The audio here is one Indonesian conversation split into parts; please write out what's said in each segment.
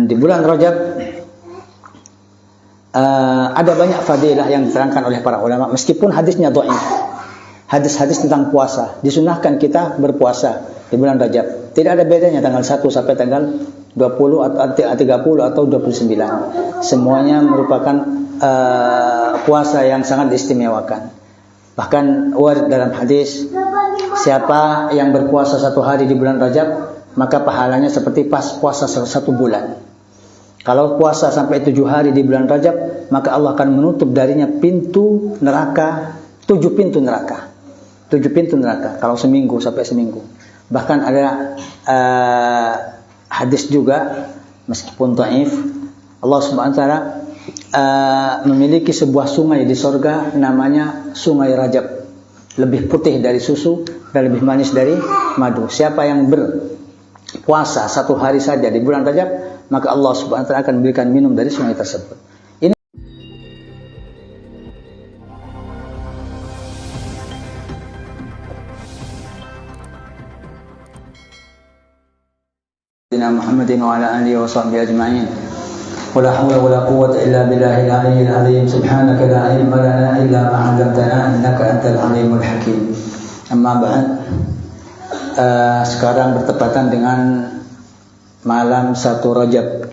Dan di bulan Rajab ada banyak fadilah yang diterangkan oleh para ulama, meskipun hadisnya dhaif. Hadis-hadis tentang puasa, disunahkan kita berpuasa di bulan Rajab. Tidak ada bedanya tanggal 1 sampai tanggal 20 atau 30 atau 29. Semuanya merupakan puasa yang sangat diistimewakan. Bahkan warid dalam hadis, siapa yang berpuasa 1 hari di bulan Rajab, maka pahalanya seperti pas puasa 1 bulan. Kalau puasa sampai 7 hari di bulan Rajab, maka Allah akan menutup darinya pintu neraka, 7 pintu neraka. 7 pintu neraka kalau seminggu, sampai seminggu. Bahkan ada hadis juga, meskipun dhaif, Allah Subhanahu wa taala memiliki sebuah sungai di sorga, namanya Sungai Rajab. Lebih putih dari susu dan lebih manis dari madu. Siapa yang berpuasa 1 hari saja di bulan Rajab, maka Allah Subhanahu wa taala akan memberikan minum dari sungai tersebut. Ini Muhammadin wa ala alihi wa sahbihi ajma'in. ولا حول ولا قوة إلا بالله العلي العظيم سبحانك لا علم لنا إلا ما علمتنا إنك أنت العليم الحكيم. Amma ba'd. Sekarang bertepatan dengan malam 1 Rajab,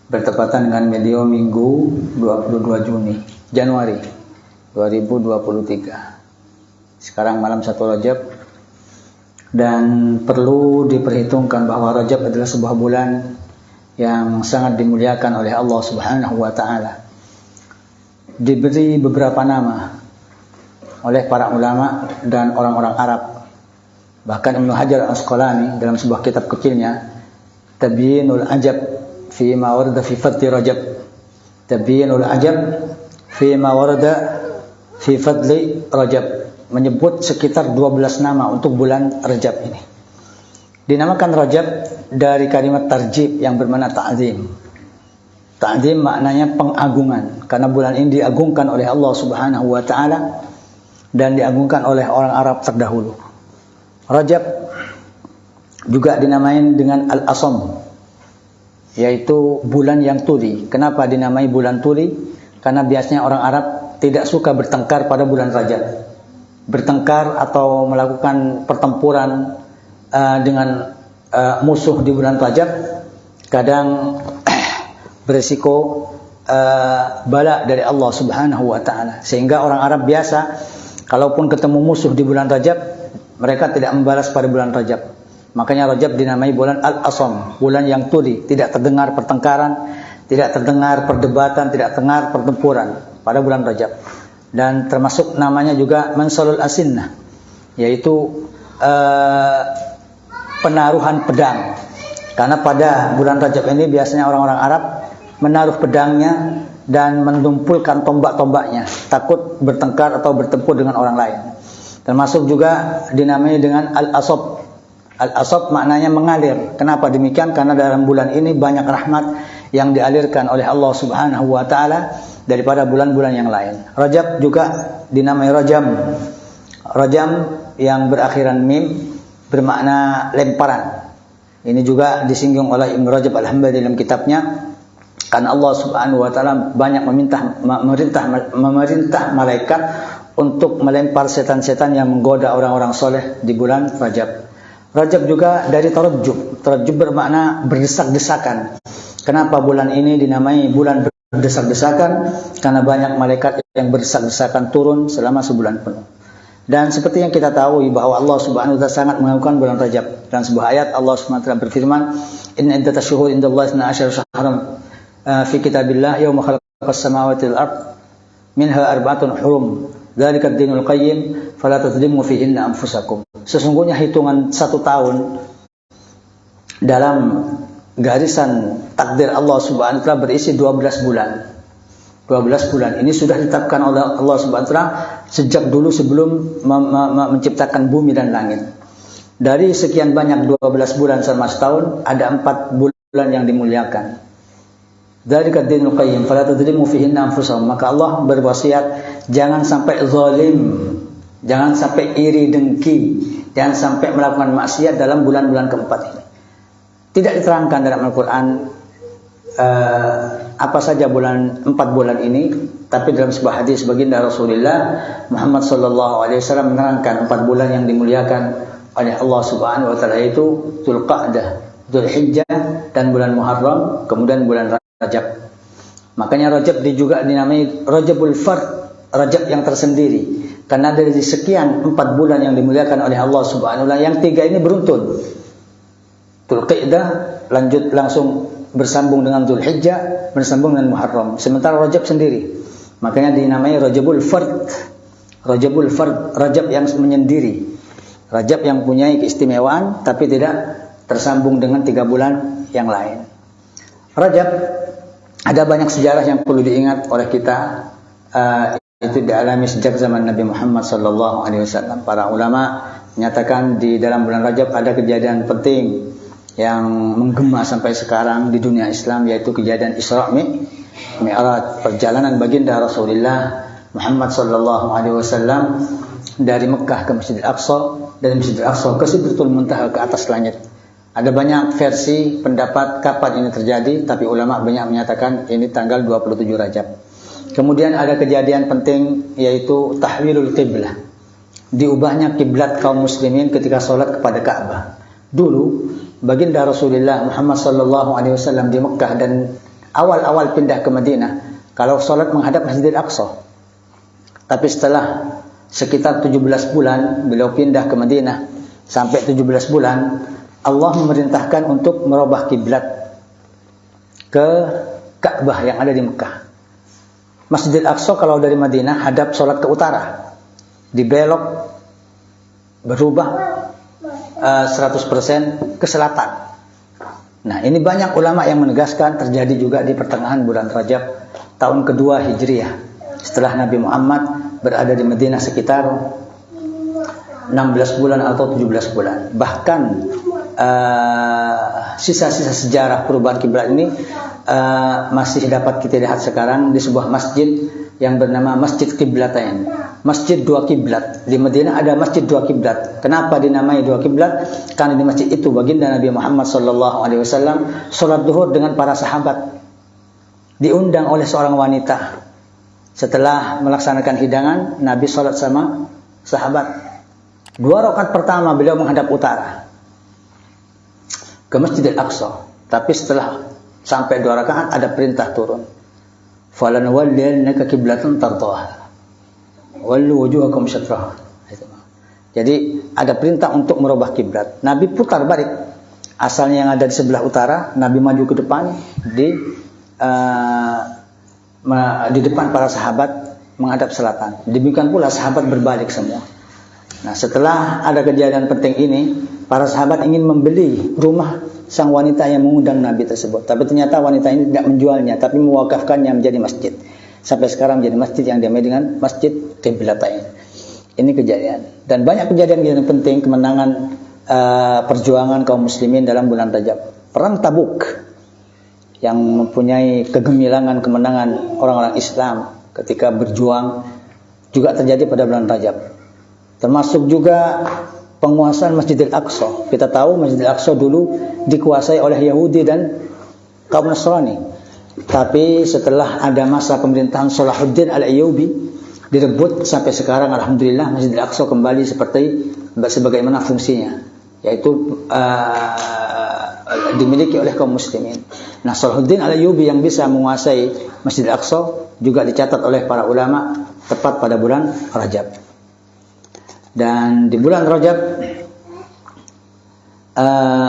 bertepatan dengan medio Minggu 22 Januari 2023. Sekarang malam 1 Rajab, dan perlu diperhitungkan bahwa Rajab adalah sebuah bulan yang sangat dimuliakan oleh Allah Subhanahu wa taala. Diberi beberapa nama oleh para ulama dan orang-orang Arab. Bahkan Ibnu Hajar Al-Asqalani dalam sebuah kitab kecilnya, Tabyinul Ajab fi ma warada fi fadli Rajab. Tabyinul Ajab fi ma warada fi fadli Rajab, menyebut sekitar 12 nama untuk bulan Rajab ini. Dinamakan Rajab dari kalimat tarjib yang bermakna ta'zim. Ta'zim maknanya pengagungan, karena bulan ini diagungkan oleh Allah Subhanahu wa taala dan diagungkan oleh orang Arab terdahulu. Rajab juga dinamai dengan Al-Asam, yaitu bulan yang tuli. Kenapa dinamai bulan tuli? Karena biasanya orang Arab tidak suka bertengkar pada bulan Rajab. Bertengkar atau melakukan pertempuran dengan musuh di bulan Rajab kadang berisiko bala dari Allah Subhanahu wa taala. Sehingga orang Arab biasa kalaupun ketemu musuh di bulan Rajab, mereka tidak membalas pada bulan Rajab. Makanya Rajab dinamai bulan Al-Asam, bulan yang tuli, tidak terdengar pertengkaran, tidak terdengar perdebatan, tidak terdengar pertempuran pada bulan Rajab. Dan termasuk namanya juga Mansalul Asinnah, yaitu penaruhan pedang. Karena pada bulan Rajab ini biasanya orang-orang Arab menaruh pedangnya dan menumpulkan tombak-tombaknya, takut bertengkar atau bertempur dengan orang lain. Termasuk juga dinamai dengan Al-Asab. Al-Asab maknanya mengalir. Kenapa demikian? Karena dalam bulan ini banyak rahmat yang dialirkan oleh Allah Subhanahu wa taala daripada bulan-bulan yang lain. Rajab juga dinamai Rajam. Rajam yang berakhiran mim bermakna lemparan. Ini juga disinggung oleh Ibnu Rajab Al-Hambali dalam kitabnya, karena Allah Subhanahu wa taala banyak memerintah malaikat untuk melempar setan-setan yang menggoda orang-orang soleh di bulan Rajab. Rajab juga dari tarajjub. Tarajjub bermakna berdesak-desakan. Kenapa bulan ini dinamai bulan berdesak-desakan? Karena banyak malaikat yang berdesak-desakan turun selama sebulan penuh. Dan seperti yang kita tahu bahwa Allah Subhanahu wa taala sangat mengagungkan bulan Rajab. Dalam sebuah ayat Allah Subhanahu wa taala berfirman, "Inna iddatash shuhuri indallahi 12 syahran fi kitabillah yauma khalaqas samawati wal ard minha arba'atun hurum. Dzalika ad-dinul qayyim fala tadhlimu fihinna anfusakum." Sesungguhnya hitungan 1 tahun dalam garisan takdir Allah Subhanahu wa taala berisi 12 bulan. 12 bulan ini sudah ditetapkan oleh Allah Subhanahu wa taala sejak dulu sebelum menciptakan bumi dan langit. Dari sekian banyak 12 bulan selama setahun, ada 4 bulan yang dimuliakan. Dzalika ad-dinul qayyim fala tadhlimu fihinna anfusakum. Maka Allah berwasiat jangan sampai zalim, jangan sampai iri dengki, jangan sampai melakukan maksiat dalam bulan-bulan keempat ini. Tidak diterangkan dalam Al-Quran apa saja 4 bulan ini, tapi dalam sebuah hadis baginda Rasulullah Muhammad sallallahu alaihi wasallam menerangkan 4 bulan yang dimuliakan oleh Allah Subhanahu wa taala, yaitu Dzulqa'dah, Dzulhijjah, dan bulan Muharram, kemudian bulan Rajab. Makanya Rajab juga dinamai Rajabul Fard, Rajab yang tersendiri, karena dari sekian 4 bulan yang dimuliakan oleh Allah Subhanahu wa taala, yang 3 ini beruntun. Dzulqa'dah langsung bersambung dengan Dzulhijjah, bersambung dengan Muharram. Sementara Rajab sendiri, makanya dinamai Rajabul Fard. Rajabul Fard, Rajab yang menyendiri, Rajab yang punya keistimewaan tapi tidak tersambung dengan 3 bulan yang lain. Rajab ada banyak sejarah yang perlu diingat oleh kita. Itu dialami sejak zaman Nabi Muhammad SAW. Para ulama menyatakan di dalam bulan Rajab ada kejadian penting yang menggema sampai sekarang di dunia Islam, yaitu kejadian Isra Mi'raj, perjalanan baginda Rasulullah Muhammad SAW dari Mekah ke Masjidil Aqsa, dari Masjidil Aqsa ke Sidratul Muntaha, ke atas langit. Ada banyak versi pendapat kapan ini terjadi, tapi ulama banyak menyatakan ini tanggal 27 Rajab. Kemudian ada kejadian penting, yaitu tahwilul qiblah, diubahnya kiblat kaum muslimin ketika sholat kepada Ka'bah. Dulu baginda Rasulullah Muhammad SAW di Mekah dan awal-awal pindah ke Madinah, kalau sholat menghadap Masjidil Aqsa. Tapi setelah sekitar 17 bulan beliau pindah ke Madinah, sampai 17 bulan Allah memerintahkan untuk merubah kiblat ke Ka'bah yang ada di Mekah. Masjidil Aqsa kalau dari Madinah hadap sholat ke utara, dibelok berubah 100% ke selatan. Nah, ini banyak ulama yang menegaskan terjadi juga di pertengahan bulan Rajab tahun kedua Hijriah, setelah Nabi Muhammad berada di Madinah sekitar 16 bulan atau 17 bulan. Bahkan sisa-sisa sejarah perubahan kiblat ini masih dapat kita lihat sekarang di sebuah masjid yang bernama Masjid Qiblatain, Masjid 2 Kiblat. Di Madinah ada Masjid 2 Kiblat. Kenapa dinamai 2 Kiblat? Karena di masjid itu baginda Nabi Muhammad SAW sholat duhur dengan para sahabat. Diundang oleh seorang wanita. Setelah melaksanakan hidangan, Nabi sholat sama sahabat. 2 rakaat pertama beliau menghadap utara ke Masjidil Aqsa. Tapi setelah sampai 2 rakaat ada perintah turun. Falanwalliyannaka qiblatan tardaha wallu wujuhakum syatrah. Jadi ada perintah untuk merubah kiblat. Nabi putar balik. Asalnya yang ada di sebelah utara, Nabi maju ke depan, di depan para sahabat menghadap selatan. Demikian pula sahabat berbalik semua. Nah, setelah ada kejadian penting ini, para sahabat ingin membeli rumah sang wanita yang mengundang Nabi tersebut. Tapi ternyata wanita ini tidak menjualnya, tapi mewakafkannya menjadi masjid. Sampai sekarang menjadi masjid yang dinamai dengan Masjid Qiblatain. Ini kejadian. Dan banyak kejadian-kejadian penting, kemenangan perjuangan kaum muslimin dalam bulan Rajab. Perang Tabuk yang mempunyai kegemilangan kemenangan orang-orang Islam ketika berjuang juga terjadi pada bulan Rajab. Termasuk juga penguasaan Masjidil Aqsa. Kita tahu Masjidil Aqsa dulu dikuasai oleh Yahudi dan kaum Nasrani. Tapi setelah ada masa pemerintahan Salahuddin Al-Ayyubi, direbut sampai sekarang, alhamdulillah Masjidil Aqsa kembali seperti sebagaimana fungsinya, yaitu dimiliki oleh kaum muslimin. Nah, Salahuddin Al-Ayyubi yang bisa menguasai Masjidil Aqsa juga dicatat oleh para ulama tepat pada bulan Rajab. Dan di bulan Rajab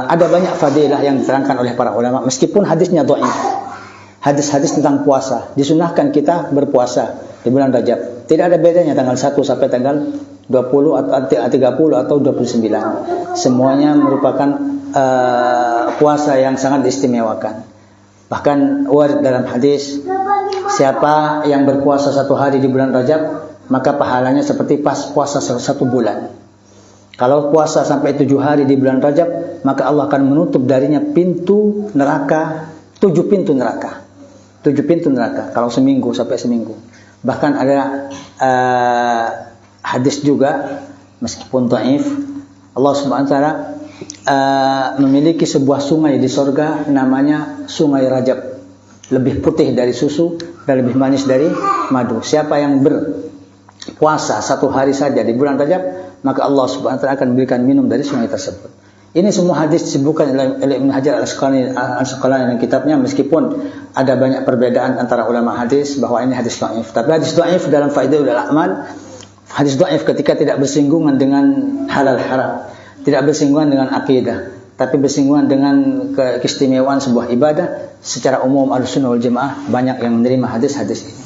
ada banyak fadilah yang diterangkan oleh para ulama, meskipun hadisnya dhaif. Hadis-hadis tentang puasa, disunahkan kita berpuasa di bulan Rajab. Tidak ada bedanya tanggal 1 sampai tanggal 20 atau 30 atau 29. Semuanya merupakan puasa yang sangat diistimewakan. Bahkan warid dalam hadis, siapa yang berpuasa 1 hari di bulan Rajab, maka pahalanya seperti pas puasa 1 bulan. Kalau puasa sampai 7 hari di bulan Rajab, maka Allah akan menutup darinya pintu neraka, 7 pintu neraka. 7 pintu neraka kalau seminggu sampai seminggu. Bahkan ada hadis juga, meskipun dhaif, Allah Subhanahu wa taala memiliki sebuah sungai di sorga namanya Sungai Rajab, lebih putih dari susu dan lebih manis dari madu. Siapa yang berpuasa 1 hari saja di bulan Rajab, maka Allah Subhanahu wa taala akan memberikan minum dari sungai tersebut. Ini semua hadis disebutkan oleh Ibnu Hajar Al-Asqalani dalam kitabnya, meskipun ada banyak perbedaan antara ulama hadis bahwa ini hadis dhaif. Tapi hadis dhaif dalam Faidahul A'mal, hadis dhaif ketika tidak bersinggungan dengan halal haram, tidak bersinggungan dengan akidah, tapi bersinggungan dengan keistimewaan sebuah ibadah. Secara umum Ahlussunnah wal Jamaah banyak yang menerima hadis-hadis ini.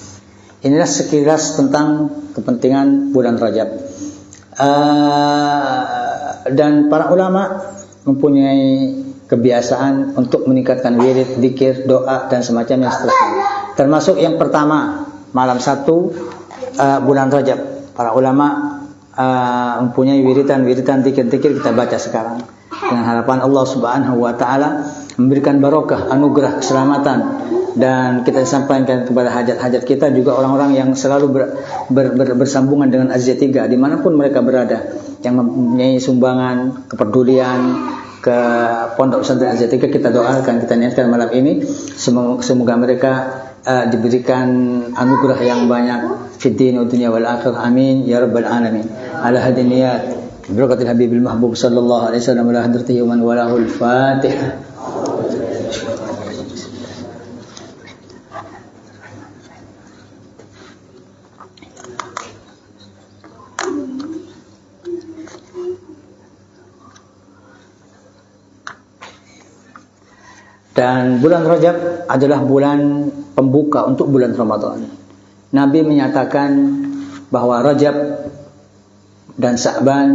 Inilah sekilas tentang kepentingan bulan Rajab. Dan para ulama mempunyai kebiasaan untuk meningkatkan wirid, zikir, doa dan semacamnya seterusnya. Termasuk yang pertama, malam 1 bulan Rajab. Para ulama mempunyai wiridan zikir-zikir kita baca sekarang dengan harapan Allah Subhanahu wa taala memberikan barokah, anugerah, keselamatan, dan kita sampaikan kepada hajat-hajat kita juga orang-orang yang selalu bersambungan dengan Az-3 dimanapun mereka berada, yang mempunyai sumbangan, kepedulian ke Pondok Pesantren Az-3, kita doakan, kita niatkan malam ini semoga mereka diberikan anugerah yang banyak fid din wa dunya wal akhirah, amin ya rabbal alamin. Ala hadin niyat berakatil habibil mahbub sallallahu alaihi wasallam wa hadratihi wa man walahul fatihah. Dan bulan Rajab adalah bulan pembuka untuk bulan Ramadan. Nabi menyatakan bahwa Rajab dan Sya'ban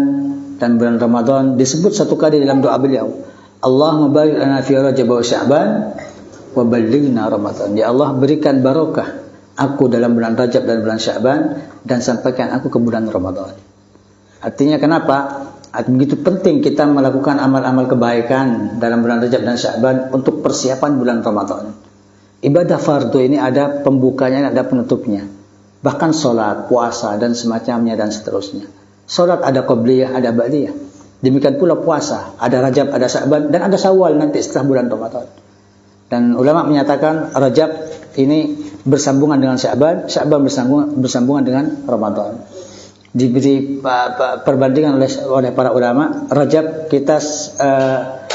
dan bulan Ramadan disebut 1 kali dalam doa beliau. Allahumma barik lana fi Rajab wa Sya'ban wa ballighna Ramadan. Ya Allah, berikan barokah aku dalam bulan Rajab dan bulan Sya'ban dan sampaikan aku ke bulan Ramadan. Artinya kenapa? Begitu penting kita melakukan amal-amal kebaikan dalam bulan Rajab dan Sya'ban untuk persiapan bulan Ramadan. Ibadah fardu ini ada pembukanya, ada penutupnya. Bahkan sholat, puasa, dan semacamnya dan seterusnya. Sholat ada qabliyah, ada ba'diyah. Demikian pula puasa, ada Rajab, ada Sya'ban, dan ada Syawal nanti setelah bulan Ramadan. Dan ulama menyatakan Rajab ini bersambungan dengan Sya'ban, Sya'ban bersambungan dengan Ramadan. Diberi perbandingan oleh para ulama, Rajab kita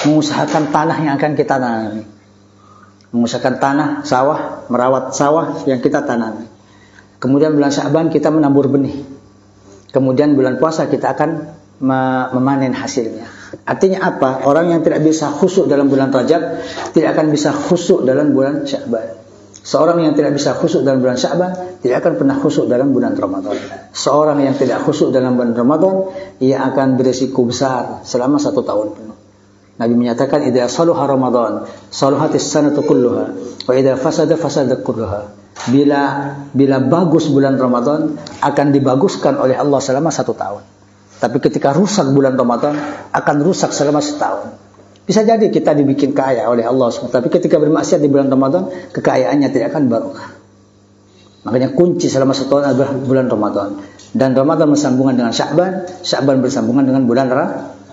mengusahakan tanah yang akan kita tanami, mengusahakan tanah, sawah, merawat sawah yang kita tanami. Kemudian bulan Sya'ban kita menabur benih. Kemudian bulan puasa kita akan memanen hasilnya. Artinya apa? Orang yang tidak bisa khusyuk dalam bulan Rajab tidak akan bisa khusyuk dalam bulan Sya'ban. Seorang yang tidak bisa khusyuk dalam bulan Sya'ban tidak akan pernah khusyuk dalam bulan Ramadan. Seorang yang tidak khusyuk dalam bulan Ramadan, ia akan berisiko besar selama 1 tahun penuh. Nabi menyatakan, idza salaha Ramadan, salahatis sanatu kulluha, wa idza fasada fasadat kulluha. Bila bagus bulan Ramadan, akan dibaguskan oleh Allah selama 1 tahun. Tapi ketika rusak bulan Ramadan, akan rusak selama 1 tahun. Bisa jadi kita dibikin kaya oleh Allah SWT, tapi ketika bermaksiat di bulan Ramadan, kekayaannya tidak akan barokah. Makanya kunci selama 1 tahun adalah bulan Ramadan. Dan Ramadan bersambungan dengan Sya'ban, Sya'ban bersambungan dengan bulan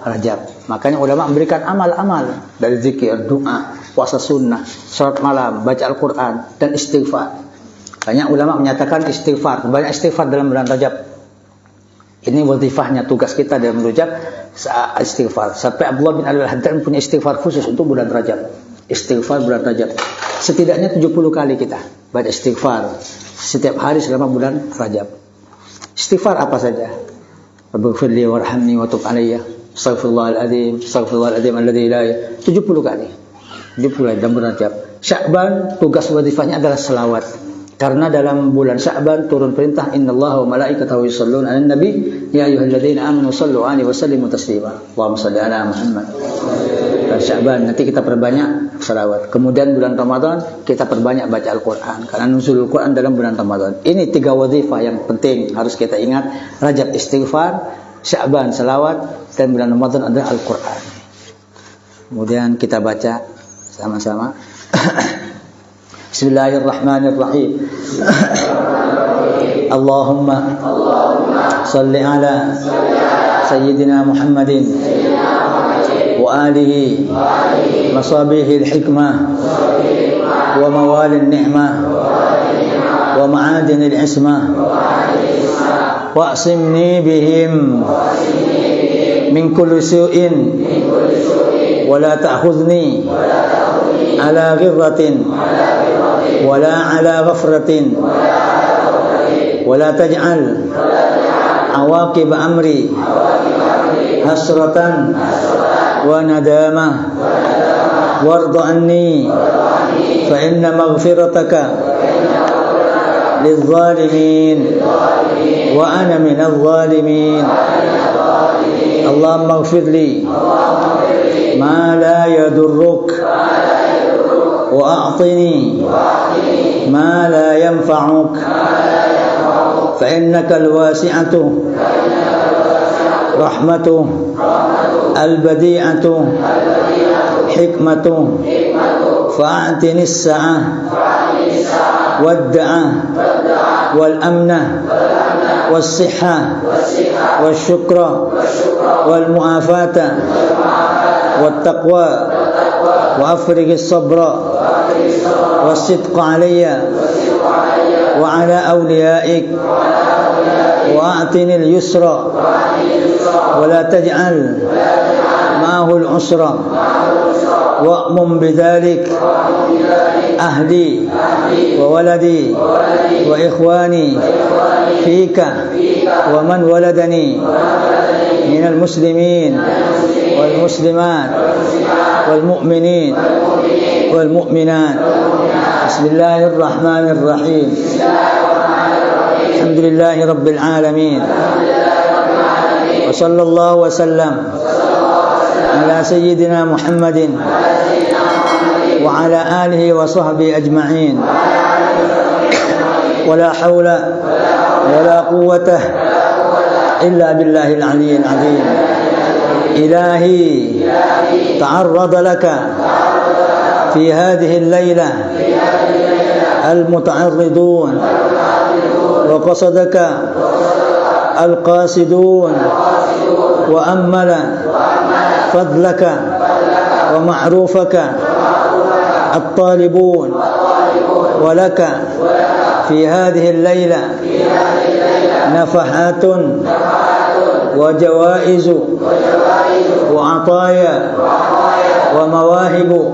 Rajab. Makanya ulama memberikan amal-amal dari zikir, doa, puasa sunnah, salat malam, baca Al-Quran, dan istighfar. Banyak ulama menyatakan istighfar, banyak istighfar dalam bulan Rajab. Ini wazifahnya, tugas kita dalam Rajab, istighfar. Sampai Abdullah bin Al-Haddad punya istighfar khusus untuk bulan Rajab. Istighfar bulan Rajab. Setidaknya 70 kali kita baca istighfar setiap hari selama bulan Rajab. Istighfar apa saja? Rabbighfirli warhamni wa tub alayya. Astaghfirullahaladzim, astaghfirullahaladzim alladzi la ilaha 70 kali. 70 kali dalam bulan Rajab. Sya'ban tugas wazifahnya adalah selawat. Karena dalam bulan Sya'ban turun perintah, innallaha wa malaikatahu yusholluna 'alan nabi ya ayyuhalladzina amanu shallu 'alaihi wa sallimu taslima. Allahumma shalli 'ala Muhammad. Dan Sya'ban nanti kita perbanyak selawat. Kemudian bulan Ramadan kita perbanyak baca Al-Qur'an karena nuzulul Qur'an dalam bulan Ramadan. Ini 3 wazifah yang penting harus kita ingat. Rajab istighfar, Sya'ban selawat, dan bulan Ramadan adalah Al-Qur'an. Kemudian kita baca sama-sama. Bismillahirrahmanirrahim. Allahumma salli ala Sayyidina Muhammadin وآله مصابيح الحكمة وموالي النعمة ومعادن العصمة واعصمني بهم من كل سوء ولا تأخذني على غرة ولا على غفرة ولا تجعل عواقب أمري حسرة وندامة وارض عني فإن مغفرتك للظالمين وأنا من الظالمين اللهم اغفر لي ما لا يضرك وأعطني ما لا ينفعك فإنك الواسعة رحمته البديعة حكمة فأعطني السعة والدعاء والأمن والصحة والشكر والمعافاة والتقوى وأفرغ الصبر والصدق علي وعلى أوليائك وأعطني اليسر ولا تجعل معه العسر وأمم بذلك أهلي وولدي وإخواني فيك ومن ولدني من المسلمين والمسلمات والمؤمنين والمؤمنات بسم الله الرحمن الرحيم الحمد لله رب العالمين وصلى الله وسلم على سيدنا محمد وعلى آله وصحبه أجمعين ولا حول ولا قوة إلا بالله العلي العظيم إلهي تعرض لك في هذه الليلة المتعرضون وقصدك القاصدون وأمل فضلك ومعروفك الطالبون ولك في هذه الليلة نفحات وجوائز وعطايا ومواهب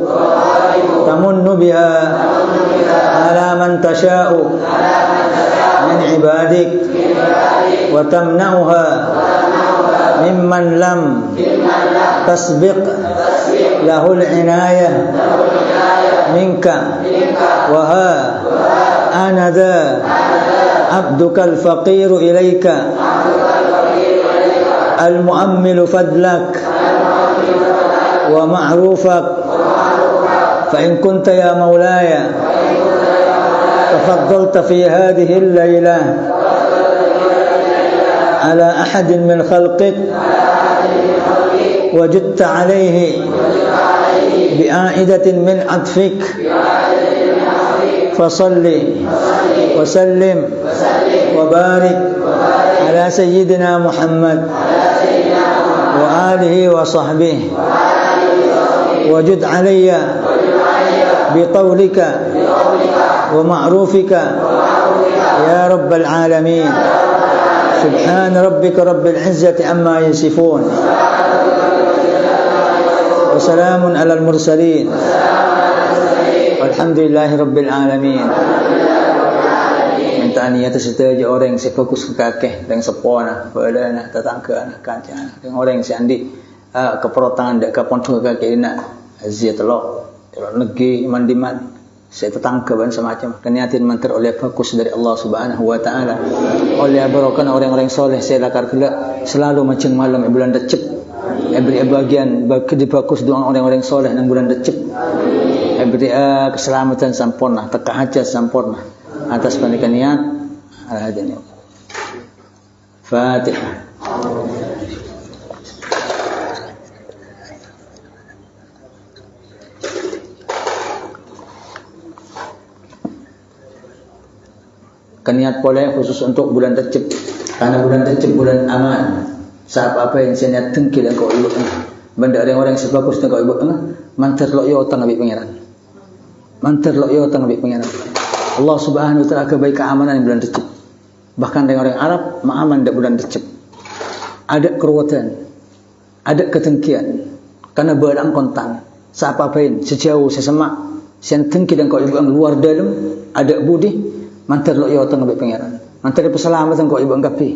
تمن بها على من تشاء من عبادك وتمنعها ممن لم تسبق له العناية منك وها أنا ذا عبدك الفقير إليك المؤمل فضلك ومعروفك فإن كنت يا مولاي تفضلت في هذه الليلة على أحد من خلقك وجدت عليه بآئدة من عطفك فصل وسلم وبارك على سيدنا محمد وآله وصحبه وجد علي بقولك ومعروفك يا رب العالمين سبحان ربك رب العزة عما يصفون وسلام على المرسلين والحمد لله رب العالمين. Minta niat setuju orang si fokus ke kakek dan sepona boleh tetangga anak kancana dengan orang si andi keperotangan dek kapon tu kakek ina aziyat lo negeri mandiman saya tetangga dan semacam keniatin mantar oleh fokus dari Allah Subhanahu Wa Taala oleh barokan orang-orang soleh saya lakar kelak selalu macam malam bulan decep beri bagian bagi difokus doa orang-orang soleh dan bulan decep beri keselamatan sempurna teka hajat sempurna atas pernikahan niat al-hadani Fatihah. Niat boleh khusus untuk bulan Rejab karena bulan Rejab bulan aman. Saat apa yang saya niat tengkil engkau uluk Benda orang yang sebagus tengok ibu tengah, mantar lo yo tengah bik pangeran. Mantar lo yo tengah bik pangeran. Allah Subhanahu wa taala kebaik keamanan yang bulan Rejab. Bahkan dengan orang Arab mengaman dak bulan Rejab. Ada keruwetan, ada ketengkian. Karena barang kontan, seapa-apain, sejauh sesemak, sian tengki dan kau ibu ang luar dalam, ada budi, mantar lo yo tengah bik pangeran. Mantar perselamatan kau ibu anggapi.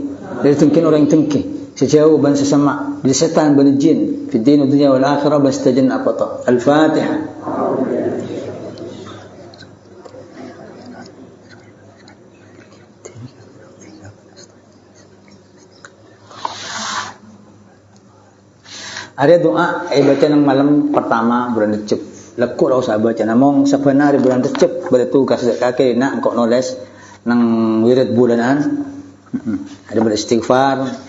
Dari tengkin orang yang tengki. Sejauh ban sesama dari setan ban jin fi din dunia wal akhirah bastajan apa ta al-fatihah. Ada doa baca nang malam pertama bulan Rejab. Lekuk lah usah baca namong sabenari bulan Rejab pada tugas kakek nak kok noles nang wirid bulanan. Ada beristighfar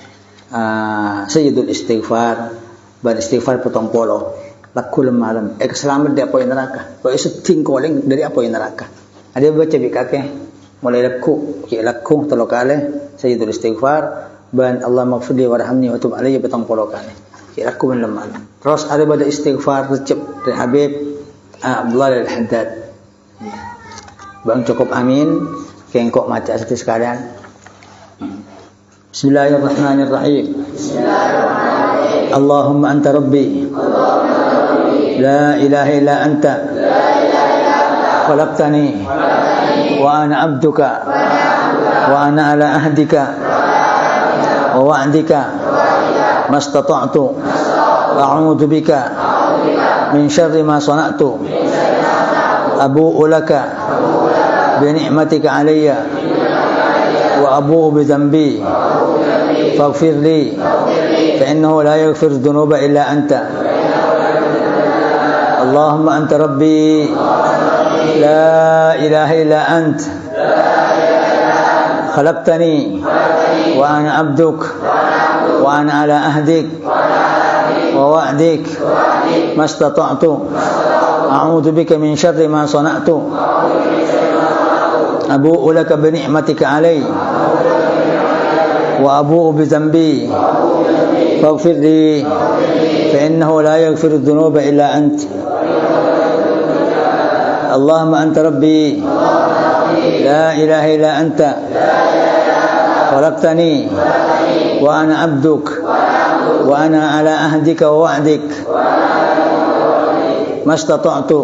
Sayyidul istighfar ban istighfar potong polo lakul malam keselamat dari apa yang neraka kalau isu tingkoling dari apa yang neraka ada baca bikake mulai laku tolo kali Sayyidul istighfar ban Allah maghfirli warhamni wa tub alayya potong polo kali laku ban malam terus ada pada istighfar Rejab dari Habib Abdullah al-Haddad bang cukup amin kengkok maca seperti sekalian. Bismillahirrahmanirrahim. Allahumma anta rabbi. La ilaha illa anta. Khalaqtani wa ana abduka wa ana ala ahdika wa wa'dika mastata'tu a'udzu bika min syarri ma sana'tu abu'u laka bi ni'matika 'alayya wa abu'u bi dhanbi faghfir li fa innahu la yaghfiru dhunuba illa anta Allahumma anta rabbi la ilaha illa ant khalaqtani wa ana abduk wa ana ala ahdik wa wa'dik mastata'tu a'udzu bika min syarri ma sana'tu abu'u laka bi ni'matika 'alayya wa abu'u bi dhanbi faghfir li fa innahu la yaghfiru dhunuba illa ant Allahumma anta rabbi la ilaha illa anta khalaqtani wa ana abduk wa ana ala ahdika wa wa'dik mastata'tu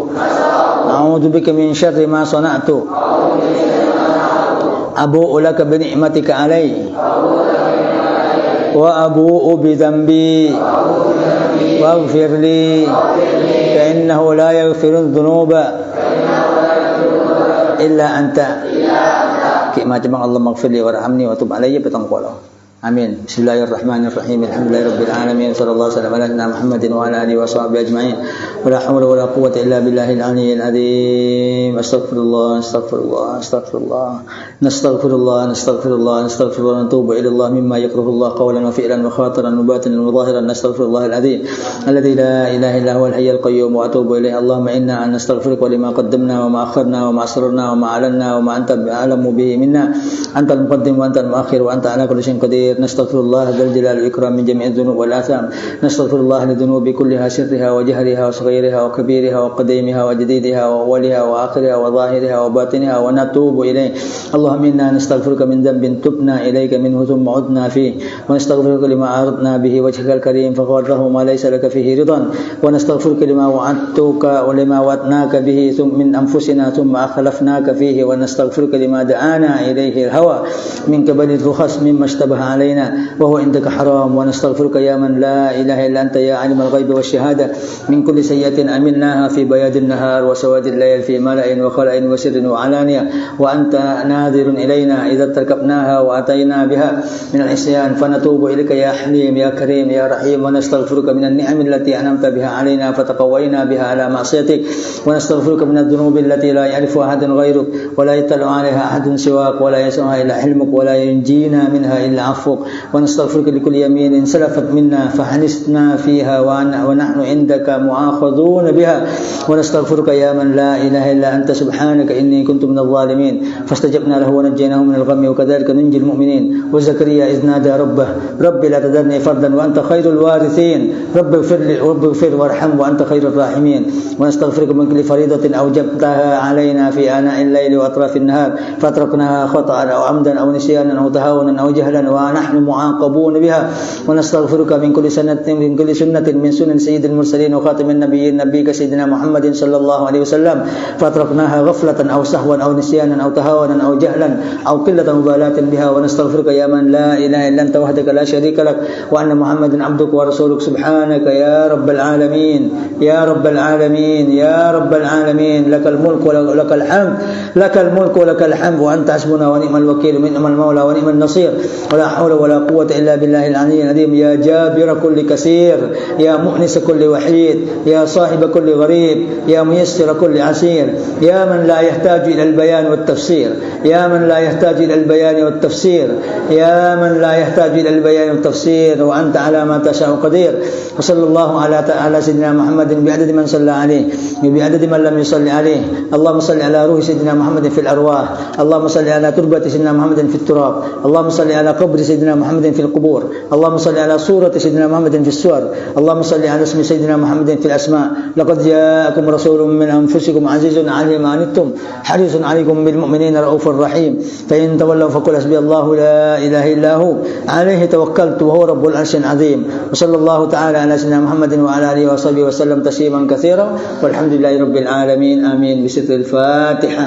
a'udzu bika min syarri ma sana'tu abu'u laka bi ni'matika 'alayya wa abu'u bi dhanbi waghfir li fa innahu la yaghfiru dhunuba illa anta. Macam Allah maghfirli warhamni wa tub alayya petang polo. Amin. Bismillahirrahmanirrahim. Alhamdulillahirabbil alamin. Sallallahu alaihi wa sallam ala Muhammadin wa ala alihi wa sahbihi ajma'in. Wa la hawla wa la quwwata illa billahil aliyyil azim. Astaghfirullah, astaghfirullah, astaghfirullah. Nastaghfirullah, nastaghfirullah, nastaghfirullah. Natubu ila Allah mimma yakrahu Allah qawlan wa fi'lan wa khatiran wa batinan wa zahiran. Nastaghfirullahal azim alladzi la ilaha illa huwal hayyul qayyum wa atubu ilayhi. Allahumma inna nastaghfiruka lima qaddamna wa ma akharna wa ma asrarna wa ma alanna wa ma anta a'lamu bihi minna. Antal muqaddim wa antal muakhir wa anta ala kulli shay'in qadir. Nastaghfirullah dzal jalali wal ikram min jami'i dzunub wal atham. Nastaghfirullah li dzunubi kulliha sirriha wa jahriha wa saghiriha wa kabiriha wa qadimiha wa jadidiha wa awwaliha wa akhiriha wa zahiriha wa batiniha wa natubu ilayhi. Allahumma inna nastaghfiruka min dhanbin tubna ilayka minhu thumma udna fihi wa nastaghfiruka lima aradna bihi wajhikal karim faghfirhu ma laysa laka fihi ridan wa nastaghfiruka lima wa'adtuka wa lima wa'adnaka bihi thumma min anfusina thumma akhlafnaka fihi wa nastaghfiruka lima da'ana ilayhi al-hawa min qabli al-rukhas mimma ishtabaha علينا وهو عندك حرام ونستغفرك يا من لا إله إلا أنت يا عالم الغيب والشهادة من كل سيئة عملناها في بياض النهار وسواد الليل في ملأ وخلأ وسر وعلانية وأنت ناظر إلينا إذا ارتكبناها وأتينا بها من العصيان فنتوب إليك يا حليم يا كريم يا رحيم ونستغفرك من النعم التي أنعمت بها علينا فتقوينا بها على معصيتك ونستغفرك من الذنوب التي لا يعرفها أحد غيرك ولا يطلع عليها أحد سواك ولا يسمعها إلا حلمك ولا ينجينا منها إلا عفوك عفوك ونستغفرك لكل يمين سلفت منا فحنسنا فيها ونحن عندك مؤاخذون بها ونستغفرك يا من لا إله إلا أنت سبحانك إني كنت من الظالمين فاستجبنا له ونجيناه من الغم وكذلك ننجي المؤمنين وزكريا إذ نادى ربه رب لا تذرني فردا وأنت خير الوارثين رب اغفر وارحم وأنت خير الراحمين ونستغفرك من كل فريضة أوجبتها علينا في آناء الليل وأطراف النهار فأتركناها خطأ أو عمدا أو نسيانا أو تهاونا أو جهلا ونحن معاقبون بها ونستغفرك من كل سنة من سنن سيد المرسلين وخاتم النبيين نبيك سيدنا محمد صلى الله عليه وسلم فأتركناها غفلة أو سهوا أو نسيانا أو تهاونا أو جهلا أو قلة مبالاة بها ونستغفرك يا من لا إله إلا أنت وحدك لا شريك لك وأن محمدا عبدك ورسولك سبحانك يا رب العالمين يا رب العالمين يا رب العالمين لك الملك ولك الحمد لك الملك ولك الحمد وأنت حسبنا ونعم الوكيل ونعم المولى ونعم النصير ولا حول ولا قوة إلا بالله العلي العظيم يا جابر كل كثير يا مؤنس كل وحيد يا صاحب كل غريب يا ميسر كل عسير يا من لا يحتاج إلى البيان والتفسير يا من لا يحتاج إلى البيان والتفسير يا من لا يحتاج إلى البيان والتفسير وأنت على ما تشاء قدير وصلى الله على سيدنا محمد بعدد من صلى عليه وبعدد من لم يصلي عليه اللهم صل على روح سيدنا محمد في الأرواح اللهم صل على تربة سيدنا محمد في التراب اللهم صل على قبر سيدنا محمد في القبور اللهم صل على صورة سيدنا محمد في السور اللهم صل على اسم سيدنا محمد في الأسماء لقد جاءكم رسول من أنفسكم عزيز عليه ما عنتم حريص عليكم بالمؤمنين رؤوف رحيم فإن تولوا فقل حسبي الله لا إله إلا هو عليه توكلت وهو رب العرش العظيم وصلى الله تعالى على سيدنا محمد وعلى آله وصحبه وسلم تسليما كثيرا والحمد لله رب العالمين آمين بستر الفاتحة.